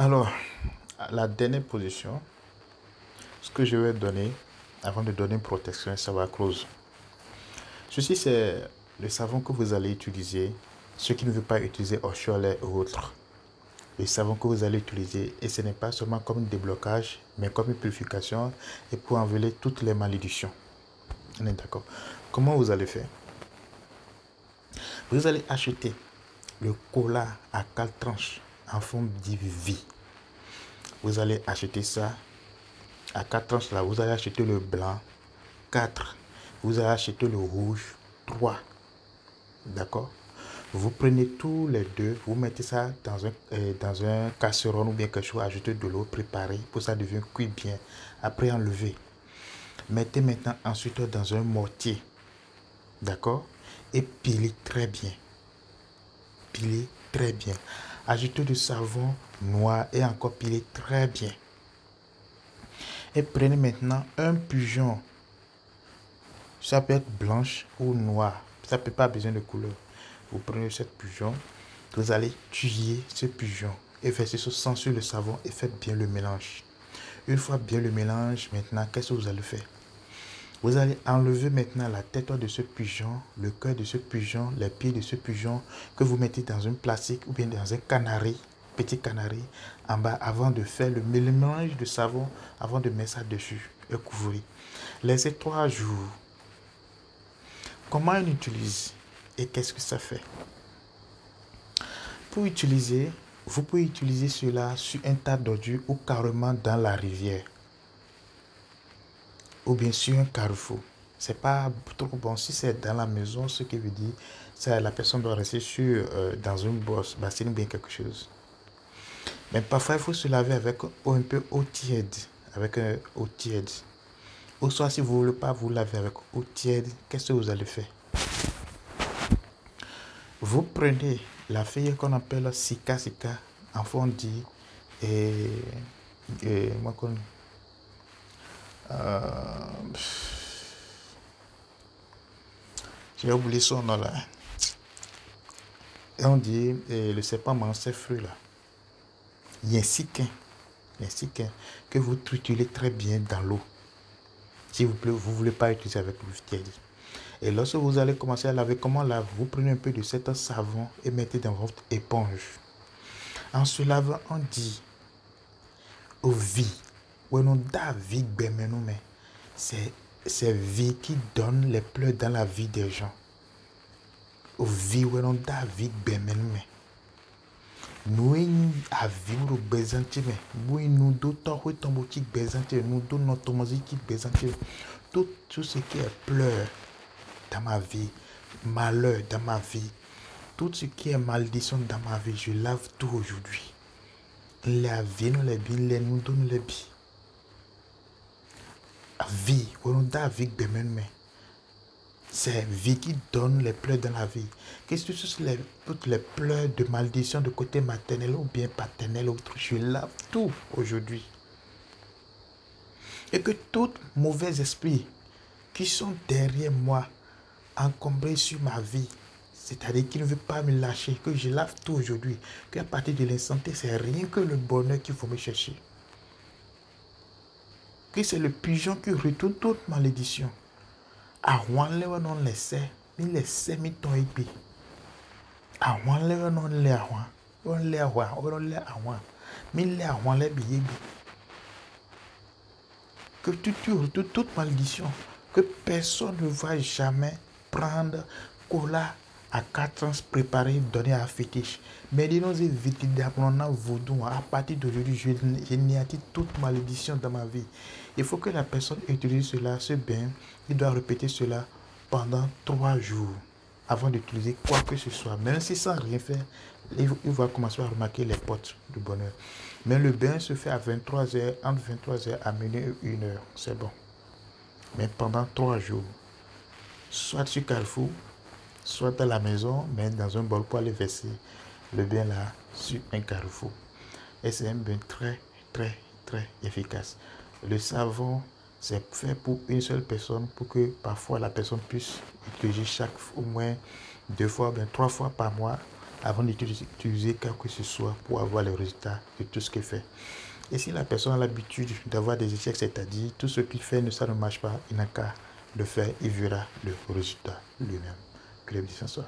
Alors, la dernière position, ce que je vais donner, avant de donner une protection, ça va close. Ceci, c'est le savon que vous allez utiliser, ceux qui ne veulent pas utiliser Osholet ou autre. Le savon que vous allez utiliser, et ce n'est pas seulement comme un déblocage, mais comme une purification et pour enlever toutes les malédictions. On est d'accord. Comment vous allez faire? Vous allez acheter le cola à 4 tranches en forme d'IV. Vous allez acheter ça à 4 tranches là. Vous allez acheter le blanc 4. Vous allez acheter le rouge 3. D'accord? Vous prenez tous les deux, vous mettez ça dans un casserole ou bien quelque chose, ajoutez de l'eau préparée pour que ça devienne cuit bien. Après enlevez. Mettez maintenant ensuite dans un mortier. D'accord? Et pilez très bien. Pilez très bien. Ajoutez du savon noir et encore pilez très bien. Et prenez maintenant un pigeon. Ça peut être blanche ou noire. Ça ne peut pas besoin de couleur. Vous prenez cette pigeon. Vous allez tuer ce pigeon et versez ce sang sur le savon et faites bien le mélange. Une fois bien le mélange, maintenant, qu'est-ce que vous allez faire? Vous allez enlever maintenant la tête de ce pigeon, le cœur de ce pigeon, les pieds de ce pigeon que vous mettez dans un plastique ou bien dans un canari, petit canari, en bas avant de faire le mélange de savon, avant de mettre ça dessus et couvrir. Laissez 3 jours. Comment on utilise et qu'est-ce que ça fait? Pour utiliser, vous pouvez utiliser cela sur un tas d'ordures ou carrément dans la rivière. Ou bien sur un carrefour. C'est pas trop bon. Si c'est dans la maison, ce qui veut dire, c'est la personne doit rester dans une bosse, bassine ou bien quelque chose. Mais parfois, il faut se laver avec un peu eau tiède. Avec eau tiède. Ou soit, si vous ne voulez pas vous laver avec eau tiède, qu'est-ce que vous allez faire? Vous prenez la feuille qu'on appelle sika sika en fondi et moi connais. J'ai oublié son nom là. Et on dit le serpent mange ses fruits là. Il y a un siquin que vous triturez très bien dans l'eau. S'il vous plaît, vous ne voulez pas utiliser avec l'eau tiède. Et lorsque vous allez commencer à laver, comment laver? Vous prenez un peu de cet savon et mettez dans votre éponge. En se lavant, on dit aux vies. C'est vie qui donne les pleurs dans la vie des gens. Aux vies, nous à vivre bezanté mais nous d'autres tombeau qui bezanté nous d'autres notre musique qui bezanté tout ce qui est pleurs dans ma vie, malheur dans ma vie, tout ce qui est malédiction dans ma vie, je lave tout aujourd'hui. La vie nous les bien, les nous donne les bien. Vie, c'est vie qui donne les pleurs dans la vie. Qu'est-ce que c'est toutes les pleurs de malédiction de côté maternel ou bien paternel ou autre? Je lave tout aujourd'hui. Et que tout mauvais esprit qui sont derrière moi, encombrés sur ma vie, c'est-à-dire qui ne veut pas me lâcher, que je lave tout aujourd'hui, qu'à partir de l'instant, c'est rien que le bonheur qu'il faut me chercher. Que c'est le pigeon qui retourne toute malédiction. Àwọn lẹ́wọ̀n non lẹ́sẹ̀ mi lẹ́sẹ̀ mi tán igbe. Àwọn lẹ́wọ̀n non lẹ́ àwọn wọ́n lẹ́ àwọn wọ́n lẹ́ àwọn mi lẹ́ àwọn lẹ́bi igbe. Que toute malédiction, que personne ne va jamais prendre cola à 4 ans préparé, donner à fétiche. Mais dis-nous éviter d'apprendre vaudou. À partir d'aujourd'hui, je néantis toute malédiction dans ma vie. Il faut que la personne utilise cela, ce bain. Il doit répéter cela pendant 3 jours avant d'utiliser quoi que ce soit. Même si sans rien faire, il va commencer à remarquer les portes du bonheur. Mais le bain se fait à 23h, entre 23h à minuit et 1h. C'est bon. Mais pendant 3 jours, soit sur Carrefour, soit à la maison, mais dans un bol pour aller verser le bain là sur un carrefour. Et c'est un bain très, très, très efficace. Le savon, c'est fait pour une seule personne pour que parfois la personne puisse utiliser au moins 2 fois, bien 3 fois par mois avant d'utiliser quoi que ce soit pour avoir les résultats de tout ce qu'il fait. Et si la personne a l'habitude d'avoir des échecs, c'est-à-dire tout ce qu'il fait, ça ne marche pas, il n'a qu'à le faire, il verra le résultat lui-même. Que les business soient.